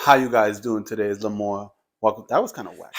How you guys doing today? Is Lamore. Welcome. That was kind of whack.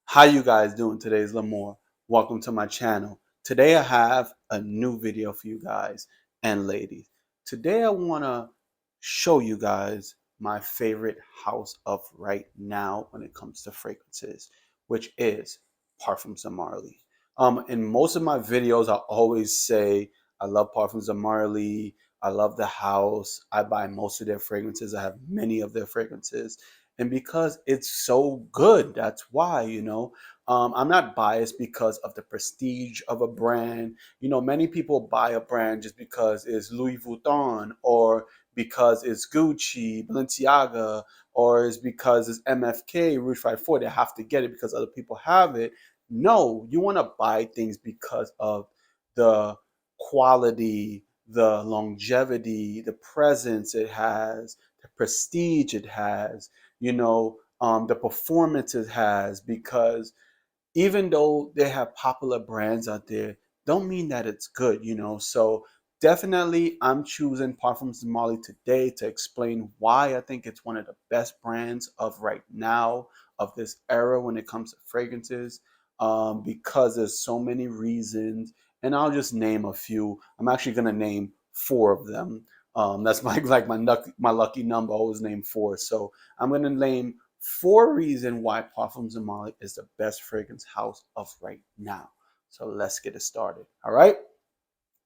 How you guys doing today? Is Lamore. Welcome to my channel. Today I have a new video for you guys and ladies. Today I want to show you guys my favorite house of right now when it comes to fragrances, which is Parfums of Marley. In most of my videos, I always say I love Parfums of Marley. I love the house. I buy most of their fragrances. I have many of their fragrances. And because it's so good, that's why, I'm not biased because of the prestige of a brand. Many people buy a brand just because it's Louis Vuitton or because it's Gucci, Balenciaga, or it's because it's MFK, Rouge 54. They have to get it because other people have it. No, you want to buy things because of the quality, the longevity, the presence it has, the prestige it has, the performance it has, because even though they have popular brands out there, don't mean that it's good. So definitely I'm choosing Parfums de Marly today to explain why I think it's one of the best brands of right now, of this era when it comes to fragrances, because there's so many reasons. And I'll just name a few. I'm actually going to name four of them. That's my lucky number. I always name four. So I'm going to name four reasons why Parfums de Marly is the best fragrance house of right now. So let's get it started. All right.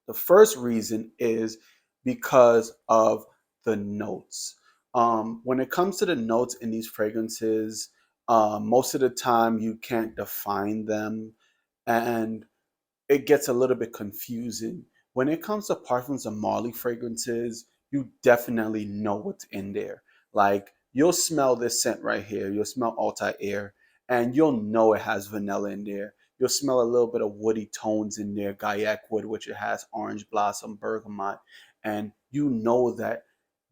The first reason is because of the notes. When it comes to the notes in these fragrances, most of the time you can't define them, and it gets a little bit confusing. When it comes to Parfums de Marly fragrances, you definitely know what's in there. Like, you'll smell this scent right here. You'll smell Altair, and you'll know it has vanilla in there. You'll smell a little bit of woody tones in there, Gaiac wood, which it has orange blossom, bergamot, and you know that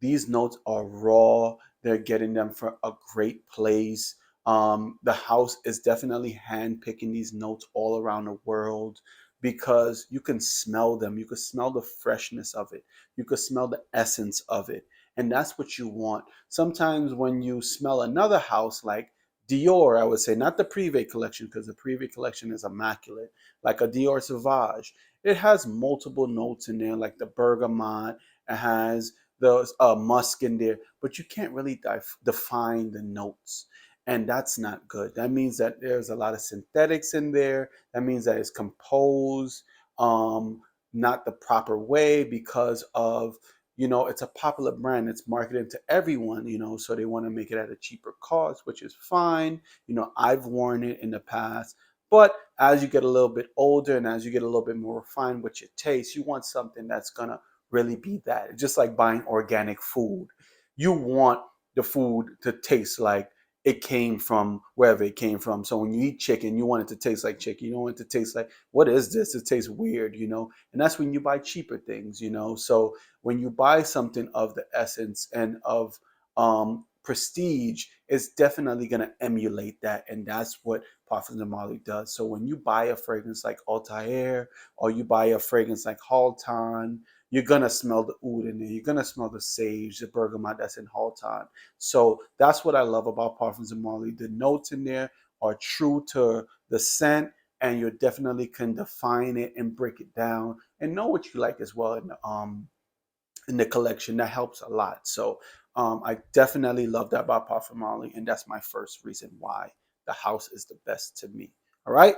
these notes are raw. They're getting them from a great place. The house is definitely hand picking these notes all around the world, because you can smell them. You can smell the freshness of it. You can smell the essence of it. And that's what you want. Sometimes when you smell another house like Dior, I would say, not the Privé collection, because the Privé collection is immaculate, like a Dior Sauvage, it has multiple notes in there, like the bergamot, it has the musk in there, but you can't really define the notes. And that's not good. That means that there's a lot of synthetics in there. That means that it's composed not the proper way, because of, it's a popular brand. It's marketed to everyone, so they want to make it at a cheaper cost, which is fine. I've worn it in the past. But as you get a little bit older and as you get a little bit more refined with your taste, you want something that's going to really be that. Just like buying organic food. You want the food to taste like it came from wherever it came from. So when you eat chicken, you want it to taste like chicken. You don't want it to taste like, what is this? It tastes weird. And that's when you buy cheaper things. So when you buy something of the essence and of prestige, it's definitely going to emulate that. And that's what Parfums de Marly does. So when you buy a fragrance like Altair, or you buy a fragrance like Halton, you're gonna smell the oud in there. You're gonna smell the sage, the bergamot that's in Halton. So that's what I love about Parfums de Marly. The notes in there are true to the scent, and you definitely can define it and break it down and know what you like as well in the collection. That helps a lot. So I definitely love that about Parfum de Marly, and that's my first reason why the house is the best to me. All right.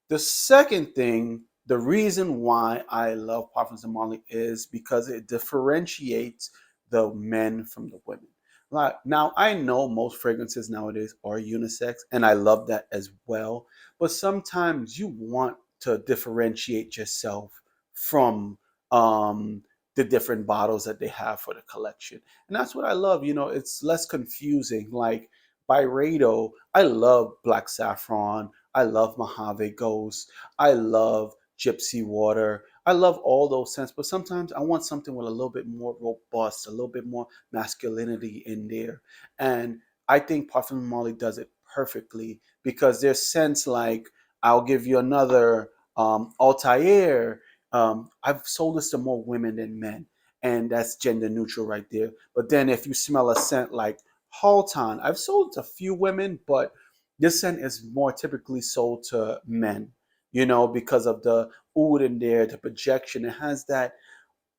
The second thing, the reason why I love Parfums de Marly is because it differentiates the men from the women. Like, now, I know most fragrances nowadays are unisex, and I love that as well. But sometimes you want to differentiate yourself from the different bottles that they have for the collection. And that's what I love. It's less confusing. Like Byredo, I love Black Saffron. I love Mojave Ghost. I love Gypsy Water. I love all those scents, but sometimes I want something with a little bit more robust, a little bit more masculinity in there. And I think Parfum Molly does it perfectly, because there's scents like, I'll give you another, Altair. I've sold this to more women than men. and that's gender neutral right there. But then if you smell a scent like Halton, I've sold to a few women, but this scent is more typically sold to men, because of the oud in there, the projection. It has that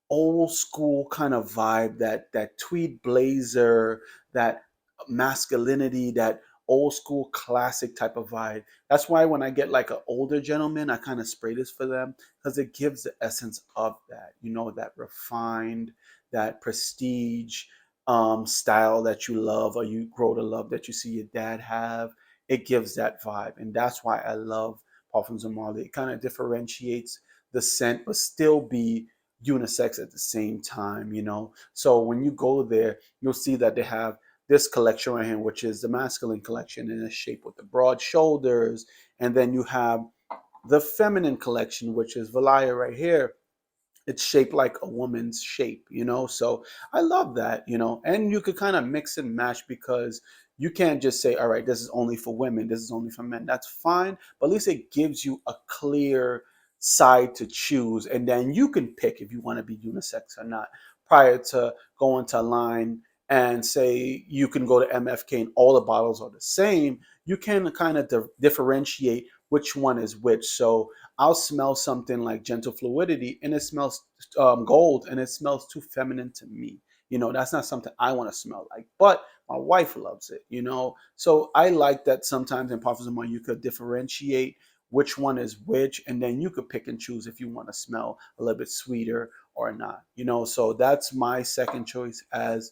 old school kind of vibe, that tweed blazer, that masculinity, that old school classic type of vibe. That's why when I get like an older gentleman, I kind of spray this for them because it gives the essence of that, that refined, that prestige style that you love or you grow to love, that you see your dad have. It gives that vibe, and that's why I love Parfums and Marley. It kind of differentiates the scent, but still be unisex at the same time. So when you go there, you'll see that they have this collection right here, which is the masculine collection in a shape with the broad shoulders. And then you have the feminine collection, which is Valaya right here. It's shaped like a woman's shape. So I love that. And you could kind of mix and match because you can't just say, all right, this is only for women, this is only for men. That's fine, but at least it gives you a clear side to choose, and then you can pick if you want to be unisex or not prior to going to a line and say you can go to MFK and all the bottles are the same. You can kind of differentiate which one is which. So I'll smell something like gentle fluidity and it smells gold and it smells too feminine to me. That's not something I want to smell like, but my wife loves it. So I like that sometimes in Parfums and More you could differentiate which one is which, and then you could pick and choose if you want to smell a little bit sweeter or not. So that's my second choice, as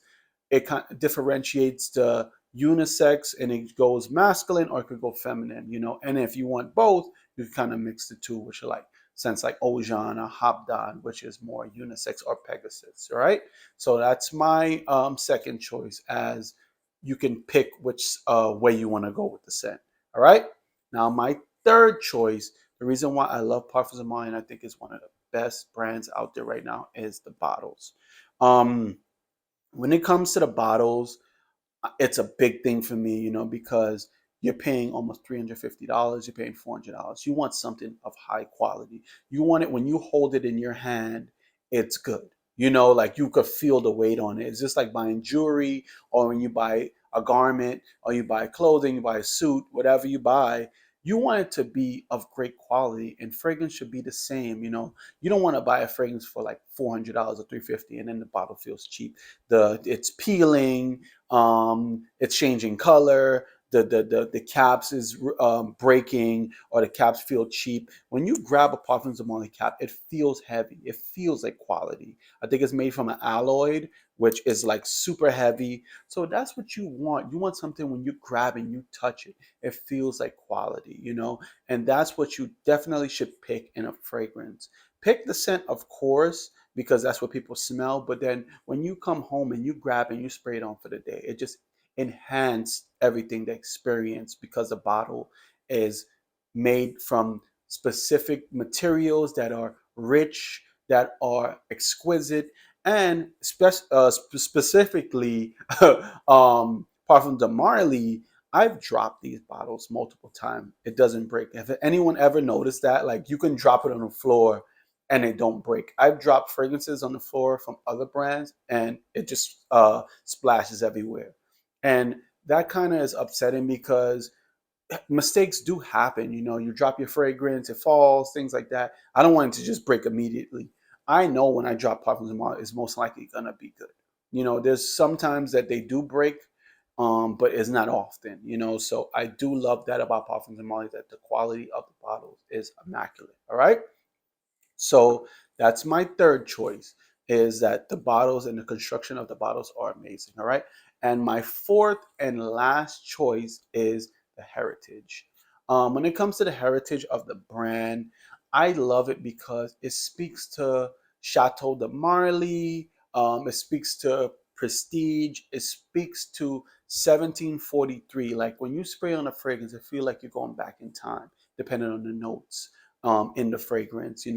it kind of differentiates the unisex and it goes masculine or it could go feminine. And if you want both, you can kind of mix the two, which are like scents like Ojan or Habdan, which is more unisex, or Pegasus. All right. So that's my second choice, as you can pick which way you want to go with the scent. All right. Now, my third choice, the reason why I love Parfums of Mine, I think is one of the best brands out there right now, is the bottles. Um, when it comes to the bottles, it's a big thing for me, because you're paying almost $350, you're paying $400. You want something of high quality. You want it when you hold it in your hand, it's good. Like you could feel the weight on it. It's just like buying jewelry, or when you buy a garment, or you buy clothing, you buy a suit, whatever you buy. You want it to be of great quality, and fragrance should be the same. You don't want to buy a fragrance for like $400 or $350, and then the bottle feels cheap. It's peeling, it's changing color, the caps is breaking, or the caps feel cheap. When you grab a Parfums de Marly cap, it feels heavy, it feels like quality. I think it's made from an alloy, which is like super heavy. So that's what you want something when you grab and you touch it, it feels like quality. And that's what you definitely should pick in a fragrance. Pick the scent, of course, because that's what people smell. But then when you come home and you grab and you spray it on for the day, it just enhance everything, the experience, because the bottle is made from specific materials that are rich, that are exquisite, and specifically Parfum de Marly. I've dropped these bottles multiple times. It doesn't break. If anyone ever noticed that, like, you can drop it on the floor and they don't break. I've dropped fragrances on the floor from other brands and it just splashes everywhere. And that kind of is upsetting because mistakes do happen. You drop your fragrance, it falls, things like that. I don't want it to just break immediately. I know when I drop Parfums and Marley, it's most likely gonna be good. There's sometimes that they do break, but it's not often. So I do love that about Parfums and Marley, that the quality of the bottles is immaculate. All right. So that's my third choice, is that the bottles and the construction of the bottles are amazing. All right. And my fourth and last choice is the heritage. When it comes to the heritage of the brand, I love it because it speaks to Chateau de Marly. It speaks to prestige. It speaks to 1743. Like when you spray on a fragrance, it feels like you're going back in time, depending on the notes in the fragrance.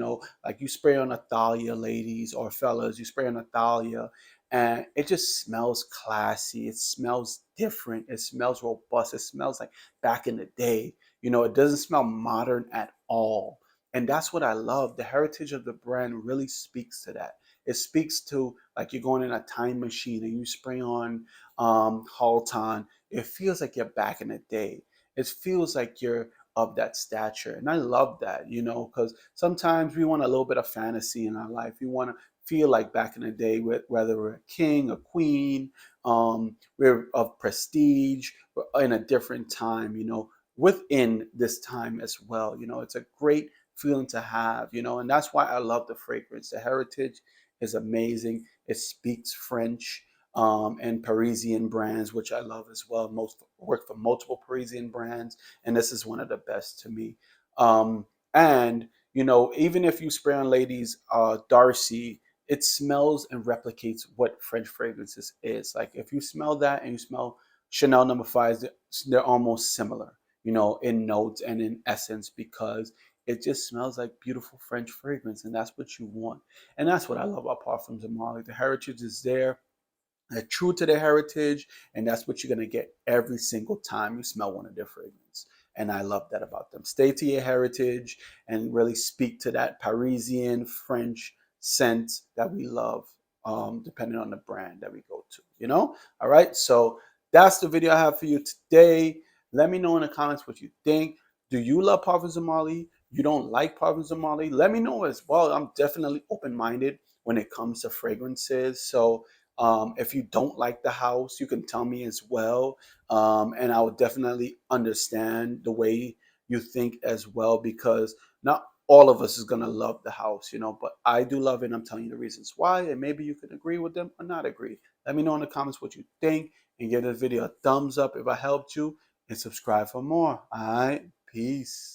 Like you spray on a Thalia, ladies or fellas, you spray on a Thalia, and it just smells classy. It smells different. It smells robust. It smells like back in the day. It doesn't smell modern at all. And that's what I love. The heritage of the brand really speaks to that. It speaks to like you're going in a time machine and you spray on Halton. It feels like you're back in the day. It feels like you're of that stature. And I love that, you know, because sometimes we want a little bit of fantasy in our life. We want to feel like back in the day, whether we're a king, a queen, we're of prestige, we're in a different time, you know, within this time as well. You know, it's a great feeling to have, you know, and that's why I love the fragrance. The heritage is amazing. It speaks French and Parisian brands, which I love as well. Most work for multiple Parisian brands, and this is one of the best to me. And you know, even if you spray on ladies, Darcy, it smells and replicates what French fragrances is. Like if you smell that and you smell Chanel number five, they're almost similar, you know, in notes and in essence because it just smells like beautiful French fragrance, and that's what you want. And that's what I love about Parfums and Marley. The heritage is there. They're true to their heritage, and that's what you're gonna get every single time you smell one of their fragrance. And I love that about them. Stay to your heritage and really speak to that Parisian French scent that we love, depending on the brand that we go to. You know. All right. So that's the video I have for you today. Let me know in the comments what you think. Do you love Parfums and Marley? You don't like Parfums and Marley? Let me know as well. I'm definitely open-minded when it comes to fragrances. So if you don't like the house, you can tell me as well. And I would definitely understand the way you think as well, because not all of us is going to love the house, you know, but I do love it. And I'm telling you the reasons why. And maybe you can agree with them or not agree. Let me know in the comments what you think and give this video a thumbs up if I helped you and subscribe for more. All right. Peace.